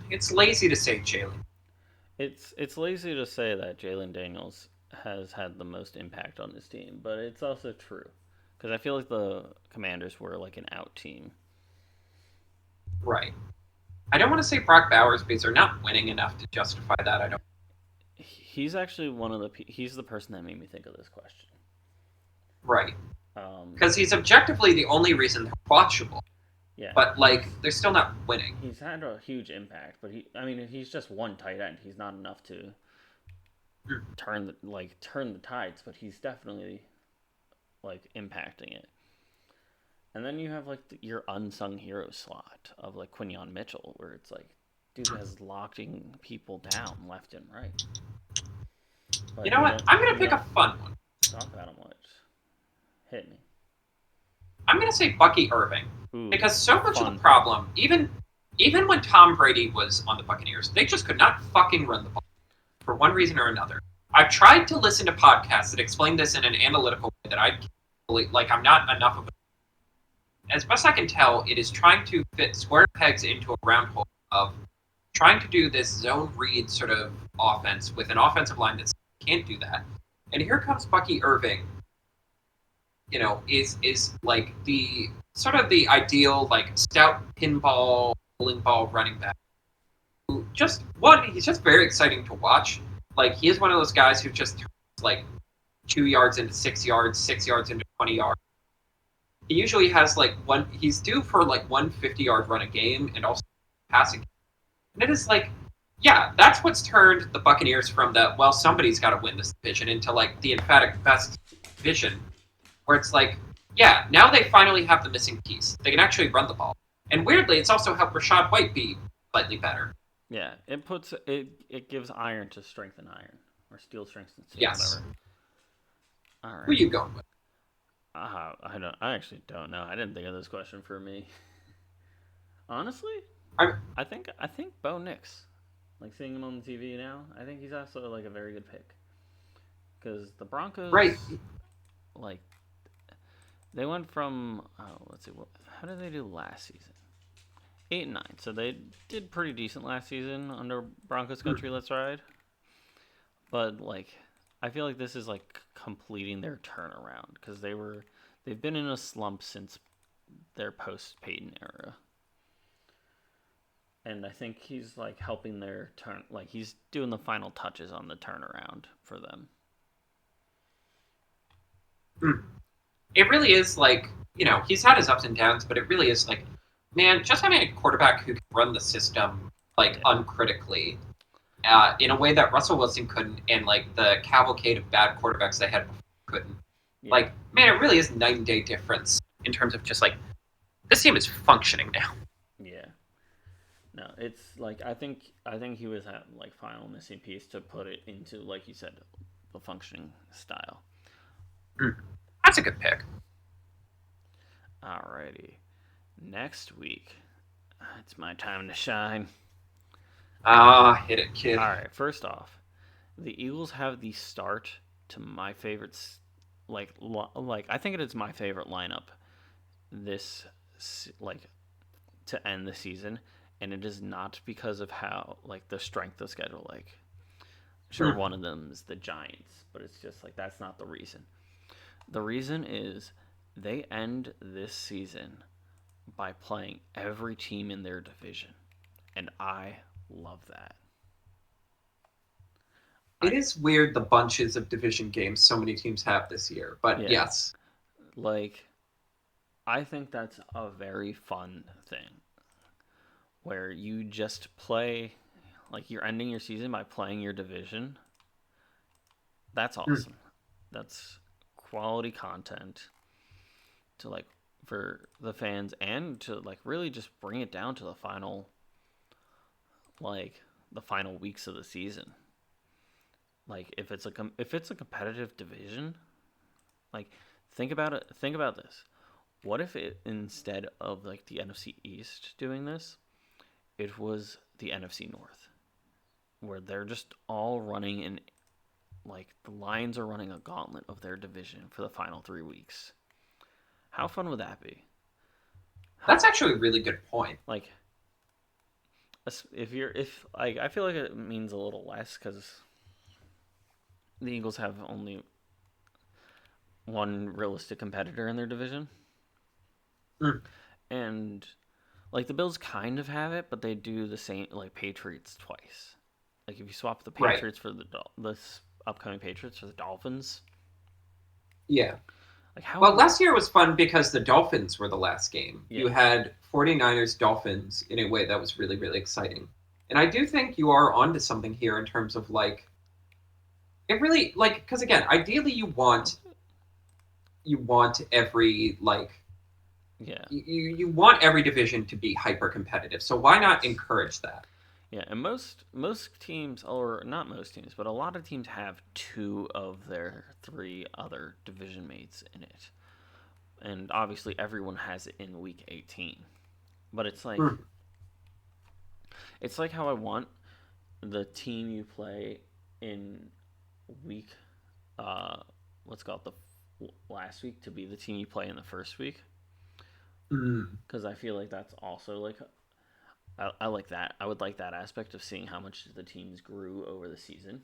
It's lazy to say Jalen. It's lazy to say that Jalen Daniels has had the most impact on his team, but it's also true because I feel like the Commanders were like an out team. Right. I don't want to say Brock Bowers because they're not winning enough to justify that. I don't. He's actually one of the he's the person that made me think of this question. Right. Um, Because he's objectively the only reason they're watchable. yeah, But like, they're still not winning. he's had a huge impact, but I mean, he's just one tight end. He's not enough to Hmm. turn the tides, but he's definitely like impacting it. And then you have like your unsung hero slot of like Quinyon Mitchell, where it's like, dude has locking people down left and right, You but know you what? don't I'm gonna you pick a don't fun one. talk about him much. Hit me. I'm gonna say Bucky Irving Ooh, because so much of the fun. problem, even when Tom Brady was on the Buccaneers, they just could not fucking run the ball for one reason or another. I've tried to listen to podcasts that explain this in an analytical way that I like. I'm not enough of as best I can tell, it is trying to fit square pegs into a round hole of trying to do this zone read sort of offense with an offensive line that can't do that. And here comes Bucky Irving, is like the sort of the ideal like stout pinball bowling ball running back. Who just one, he's just very exciting to watch. Like he is one of those guys who just turns like 2 yards into 6 yards, 6 yards into 20 yards. He usually has like one. He's due for like 150-yard run a game, and also passing. And it is like, yeah, that's what's turned the Buccaneers from the well, somebody's got to win this division into like the emphatic best division, where it's like, yeah, now they finally have the missing piece. They can actually run the ball. And weirdly, it's also helped Rashad White be slightly better. Yeah, it puts it gives iron to strengthen iron, or steel strengthens steel, Yes. whatever. Who are you Alrighty. going with? I don't. I actually don't know. I didn't think of this question for me. Honestly, I'm I think Bo Nix. Like seeing him on the TV now, I think he's also like a very good pick because the right. Broncos like they went from let's see how did they do last season? 8-9. So they did pretty decent last season under Broncos Hmm. country. Let's ride. But like, I feel like this is like completing their turnaround because they've been in a slump since their post Peyton era, and I think he's like helping their turn. Like he's doing the final touches on the turnaround for them. Hmm. It really is like, he's had his ups and downs, but it really is like, man, just having a quarterback who can run the system like Yeah, uncritically in a way that Russell Wilson couldn't, and like the cavalcade of bad quarterbacks they had before couldn't. yeah, Like, man, it really is night and day difference in terms of just like this team is functioning now. yeah. No, it's like I think he was at like final missing piece to put it into like you said, the functioning style. Mm. That's a good pick. Alrighty, next week it's my time to shine. Ah, hit it, kid. All right, first off, the Eagles have the start to my favorites. Like I think it is my favorite lineup this like to end the season, and it is not because of how like the strength of schedule. Like sure, Mm. one of them is the Giants, but it's just like that's not the reason. The reason is they end this season by playing every team in their division, and I love that. It I is weird the bunches of division games so many teams have this year, but yeah, yes. like I think that's a very fun thing where you just play like you're ending your season by playing your division. That's Mm. awesome. That's quality content to like for the fans and to like really just bring it down to like the final weeks of the season. Like if it's a competitive division, like think about this. What if it instead of like the NFC East doing this, it was the NFC North where they're just all running in like the Lions are running a gauntlet of their division for the final 3 weeks. How fun would that be? How That's actually a really good point. like if like I feel like it means a little less because the Eagles have only one realistic competitor in their division, Mm, and like the Bills kind of have it, but they do the same like Patriots twice. Like if you swap the right. Patriots for this upcoming Patriots for the Dolphins, Yeah. like how Well, would last year was fun because the Dolphins were the last game. yeah You had 49ers Dolphins in a way that was really, really exciting. And I do think you are onto something here in terms of like it really like because again, ideally you want every like yeah you want every division to be hyper competitive. So why not yes encourage that? yeah, and most teams, or not most teams, but a lot of teams have two of their three other division mates in it, and obviously everyone has it in week 18. But Mm, it's like how I want the team you play in week uh what's called the last week to be the team you play in the first week, mm. because I feel like that's also like I like that. I would like that aspect of seeing how much the teams grew over the season.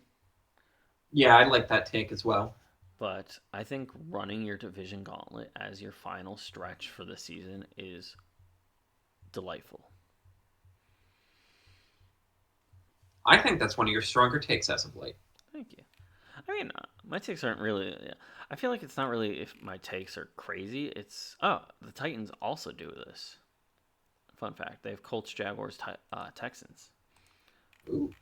Yeah, I like that take as well. But I think running your division gauntlet as your final stretch for the season is delightful. I think that's one of your stronger takes as of late. Thank you. I mean, my takes aren't really. Yeah. I feel like it's not really if my takes are crazy. It's the Titans also do this. Fun fact: they have Colts, Jaguars, Texans. Ooh.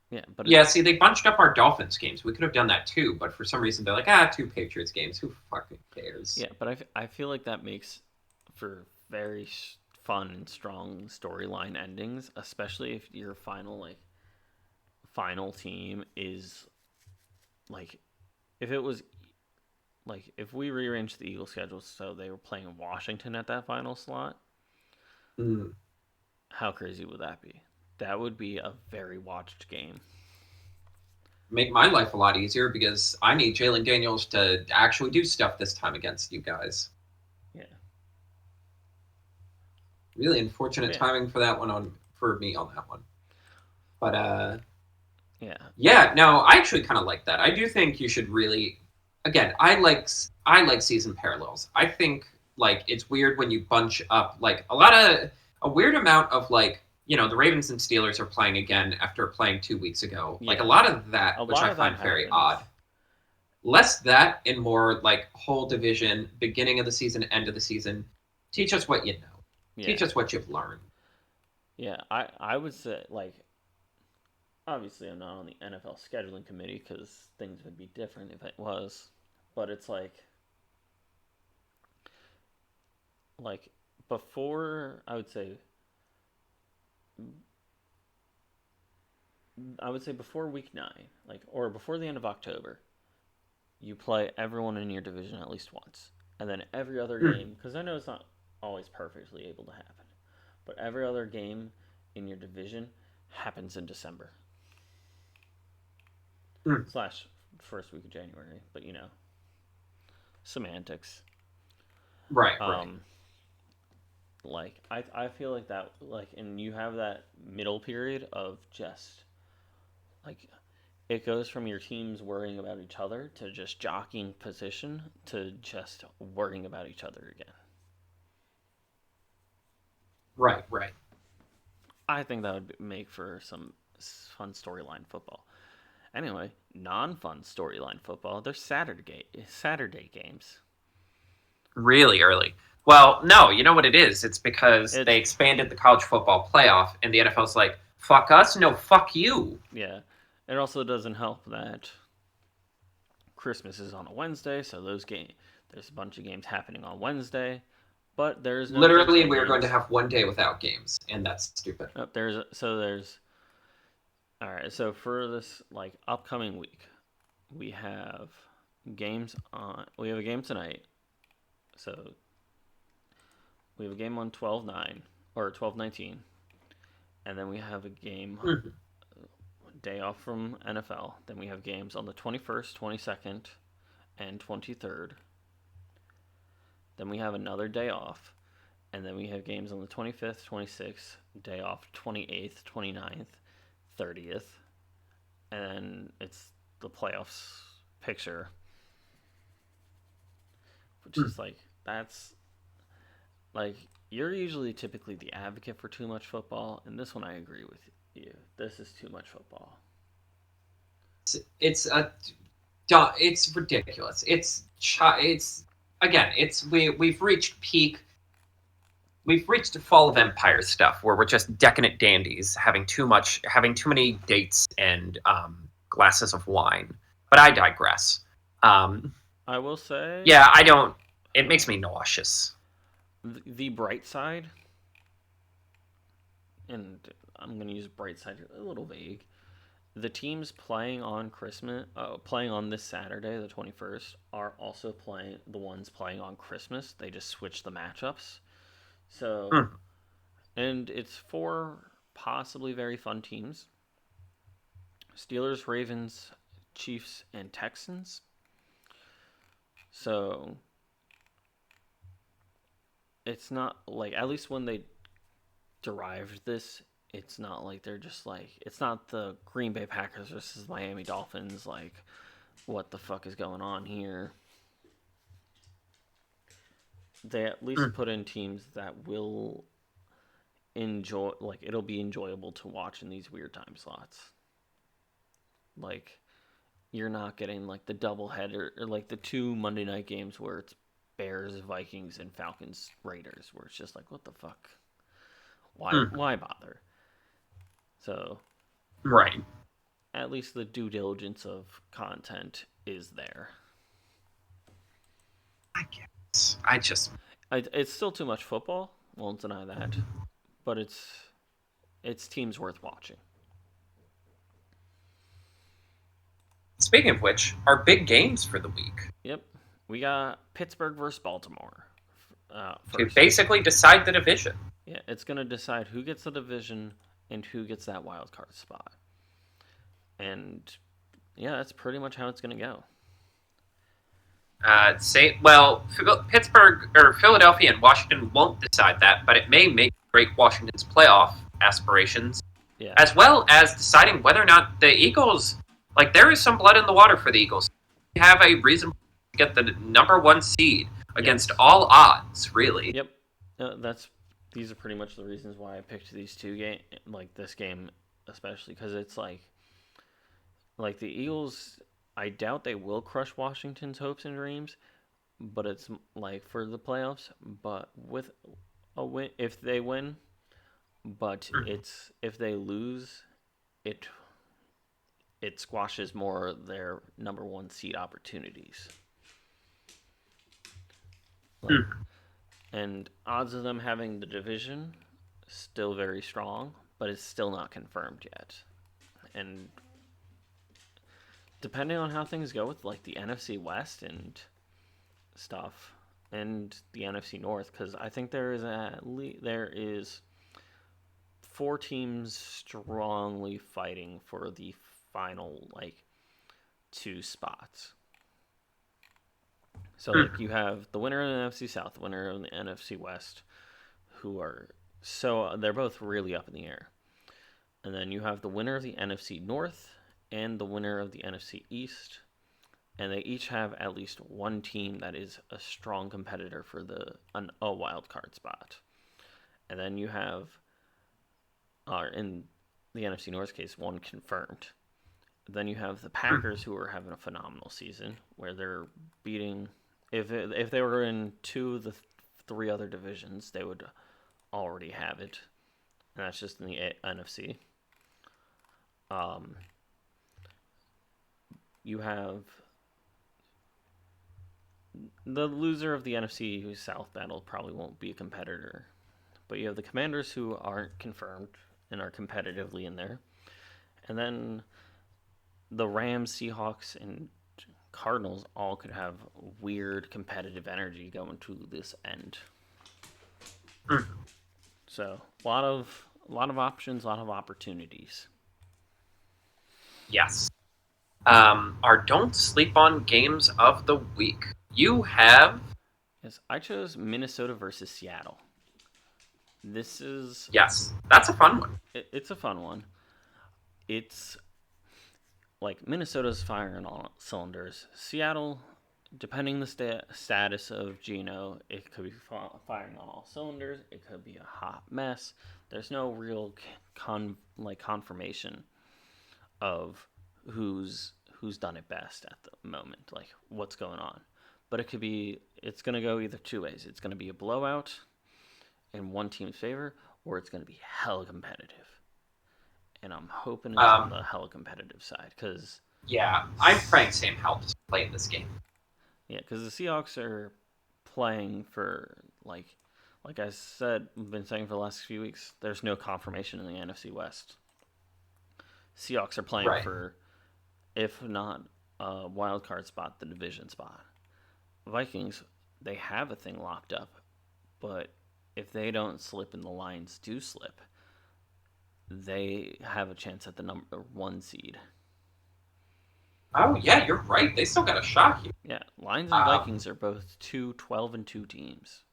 Yeah, but Yeah, it's see, they bunched up our Dolphins games. We could have done that too, but for some reason they're like, ah, two Patriots games. Who fucking cares? yeah, but I feel like that makes for very fun and strong storyline endings, especially if your final team is like if it was like if we rearranged the Eagles schedule so they were playing Washington at that final slot, Mm. how crazy would that be? That would be a very watched game. Make my life a lot easier because I need Jalen Daniels to actually do stuff this time against you guys. Yeah. Really unfortunate Yeah. timing for that one on for me on that one. But Yeah. yeah, no, I actually kind of like that. I do think you should really, again, I like season parallels. I think like it's weird when you bunch up like a weird amount of like the Ravens and Steelers are playing again after playing 2 weeks ago. Like a Yeah. lot of that, A which lot I of that find very happens. odd. Less that and more like whole division, beginning of the season, end of the season. Teach us what you know. Yeah. Teach us what you've learned. Yeah. I would say like obviously I'm not on the NFL scheduling committee because things would be different if it was, but it's like before I would say before week 9, like or before the end of October, you play everyone in your division at least once. And then every other Mm, game because I know it's not always perfectly able to happen, but every other game in your division happens in December mm. slash first week of January, but semantics. Right, right. Um, like I feel like that like and you have that middle period of just like it goes from your teams worrying about each other to just jockeying position to just worrying about each other again. Right, right. I think that would make for some fun storyline football. Anyway, non-fun storyline football. They're Saturday games. Really early. Well, no, you know what it is? It's because they It's expanded the college football playoff, and the NFL's like, fuck us? No, fuck you. yeah. It also doesn't help that Christmas is on a Wednesday, so there's a bunch of games happening on Wednesday, but there's no Literally, Thursday we're going to games. have one day without games, and that's stupid. Oh, there's all right. So for this like upcoming week, we have we have a game tonight. So we have a game on 12/9 or 12/19, and then we have a game Mhm. day off from NFL. Then we have games on the 21st, 22nd, and 23rd. Then we have another day off, And then we have games on the 25th, 26th, day off 28th, 29th, 30th. And then it's the playoffs picture, which is like, that's like, you're usually typically the advocate for too much football, and this one I agree with you. This is too much football. It's ridiculous. It's again. We've reached peak. We've reached Fall of Empire stuff where we're just decadent dandies having too many dates and glasses of wine. But I digress. I will say, yeah, I don't. It makes me nauseous. The bright side, and I'm going to use bright side a little vague. The teams playing on this Saturday, the 21st, are also playing the ones playing on Christmas. They just switch the matchups. So, and it's 4 possibly very fun teams: Steelers, Ravens, Chiefs, and Texans. So, it's not like, at least when they derived this, it's not like they're just like, it's not the Green Bay Packers versus Miami Dolphins, like, what the fuck is going on here? They at least put in teams that will enjoy, like, it'll be enjoyable to watch in these weird time slots. Like, you're not getting like the doubleheader or like the 2 Monday night games where it's Bears, Vikings, and Falcons, Raiders, where it's just like, what the fuck? Why bother? So, right. At least the due diligence of content is there. I guess. It's still too much football. Won't deny that, but it's teams worth watching. Speaking of which, our big games for the week. Yep, we got Pittsburgh versus Baltimore. To basically decide the division. Yeah, it's going to decide who gets the division and who gets that wild card spot. And yeah, that's pretty much how it's going to go. Pittsburgh or Philadelphia and Washington won't decide that, but it may make break Washington's playoff aspirations, as well as deciding whether or not the Eagles, like, there is some blood in the water for the Eagles. They have a reason to get the number 1 seed against all odds, really. Yep, these are pretty much the reasons why I picked these 2 games, like this game especially, because it's like the Eagles, I doubt they will crush Washington's hopes and dreams, but it's like for the playoffs. But with a win, if they win, but if they lose, it squashes more of their number 1 seed opportunities. And odds of them having the division still very strong, but it's still not confirmed yet. And depending on how things go with like the NFC West and stuff, and the NFC North, because I think there is 4 teams strongly fighting for the final like 2 spots. So like you have the winner of the NFC South, the winner of the NFC West, they're both really up in the air. And then you have the winner of the NFC North and the winner of the NFC East, and they each have at least 1 team that is a strong competitor for a wild card spot. And then you have, in the NFC North case, 1 confirmed. Then you have the Packers, who are having a phenomenal season, where they're beating. If they were in 2 of the 3 other divisions, they would already have it, and that's just in the NFC. You have the loser of the NFC South battle probably won't be a competitor, but you have the Commanders, who aren't confirmed and are competitively in there, and then the Rams, Seahawks, and Cardinals all could have weird competitive energy going to this end. So a lot of options, a lot of opportunities. Yes. Our don't sleep on games of the week. You have. Yes, I chose Minnesota versus Seattle. This is Yes, that's a fun one. it's a fun one. It's like Minnesota's firing on all cylinders. Seattle, depending the status of Geno, it could be firing on all cylinders. It could be a hot mess. There's no real confirmation of who's done it best at the moment, like what's going on. But it's going to go either two ways. It's going to be a blowout in one team's favor, or it's going to be hella competitive. And I'm hoping it's on the hella competitive side, because yeah, I'm praying Sam Howell doesn't play in this game. Yeah, because the Seahawks are playing for like I said, I've been saying for the last few weeks. There's no confirmation in the NFC West. Seahawks are playing for, if not a wild card spot, the division spot. Vikings, they have a thing locked up, but if they don't slip and the Lions do slip, they have a chance at the number 1 seed. Oh, yeah, you're right. They still got a shot here. Yeah, Lions and Vikings are both 12-2 teams.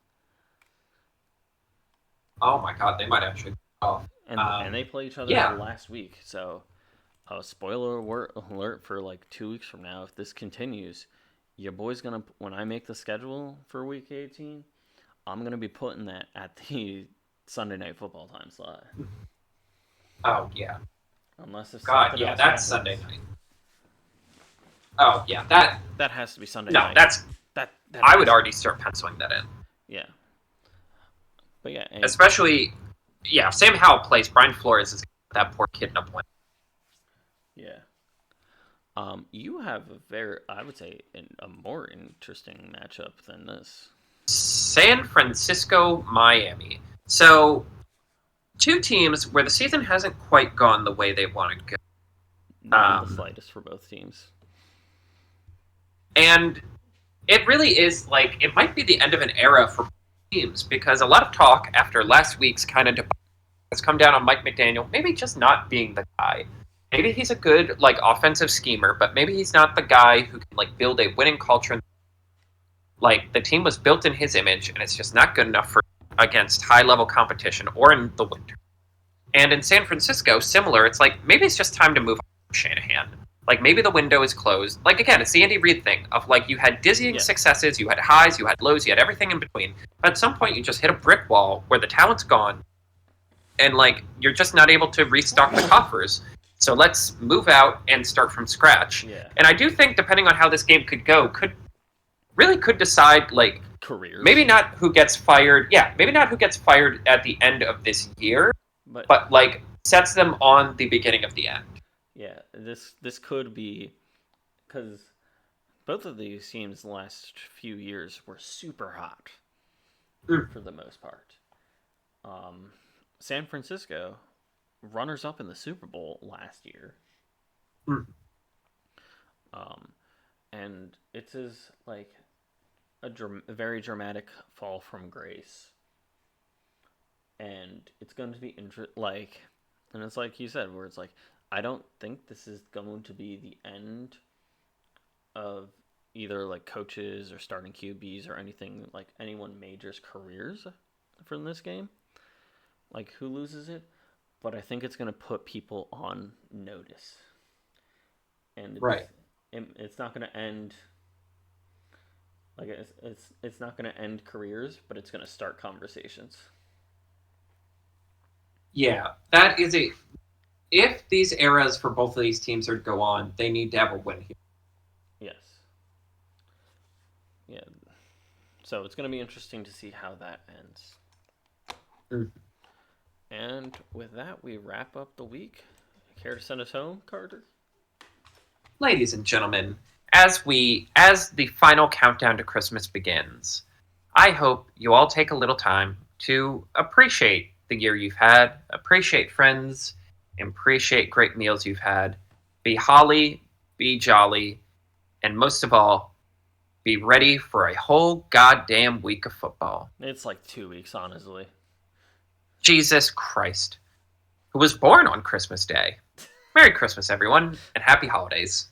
Oh, my God, they might actually be off. And they play each other last week, so spoiler alert for like 2 weeks from now. If this continues, your boy's going to, when I make the schedule for week 18, I'm going to be putting that at the Sunday Night Football time slot. Oh, yeah. Unless if God, yeah, that's happens. Sunday night. Oh, yeah, that has to be Sunday night. No, that I would already start penciling that in. Yeah. But yeah. Especially, if Sam Howell plays, Brian Flores is that poor kid in a point. Yeah. You have I would say, a more interesting matchup than this. San Francisco, Miami. So, 2 teams where the season hasn't quite gone the way they wanted to go. Not the slightest for both teams. And it really is it might be the end of an era for teams, because a lot of talk after last week's kind of debate has come down on Mike McDaniel maybe just not being the guy. Maybe he's a good offensive schemer, but maybe he's not the guy who can build a winning culture. The team was built in his image, and it's just not good enough for against high-level competition or in the winter. And in San Francisco, similar, it's maybe it's just time to move on from Shanahan. Maybe the window is closed. Again, it's the Andy Reid thing of, you had dizzying successes, you had highs, you had lows, you had everything in between. But at some point, you just hit a brick wall where the talent's gone, and, you're just not able to restock the coffers. So let's move out and start from scratch. Yeah. And I do think, depending on how this game could go, could decide, careers. Maybe not who gets fired. Yeah, maybe not who gets fired at the end of this year, but sets them on the beginning of the end. Yeah, this could be, because both of these teams the last few years were super hot for the most part. San Francisco, runners-up in the Super Bowl last year. And it is a very dramatic fall from grace. And it's going to be and it's like you said, where it's I don't think this is going to be the end of either coaches or starting QBs or anything, anyone major's careers from this game. Who loses it? But I think it's going to put people on notice. And it's not going to end it's not going to end careers, but it's going to start conversations. Yeah, that is if these eras for both of these teams are to go on, they need to have a win here. Yes. Yeah. So it's going to be interesting to see how that ends. And with that, we wrap up the week. Care to send us home, Carter? Ladies and gentlemen, as the final countdown to Christmas begins, I hope you all take a little time to appreciate the year you've had, appreciate friends, appreciate great meals you've had, be holly, be jolly, and most of all, be ready for a whole goddamn week of football. It's 2 weeks, honestly. Jesus Christ, who was born on Christmas Day. Merry Christmas, everyone, and happy holidays.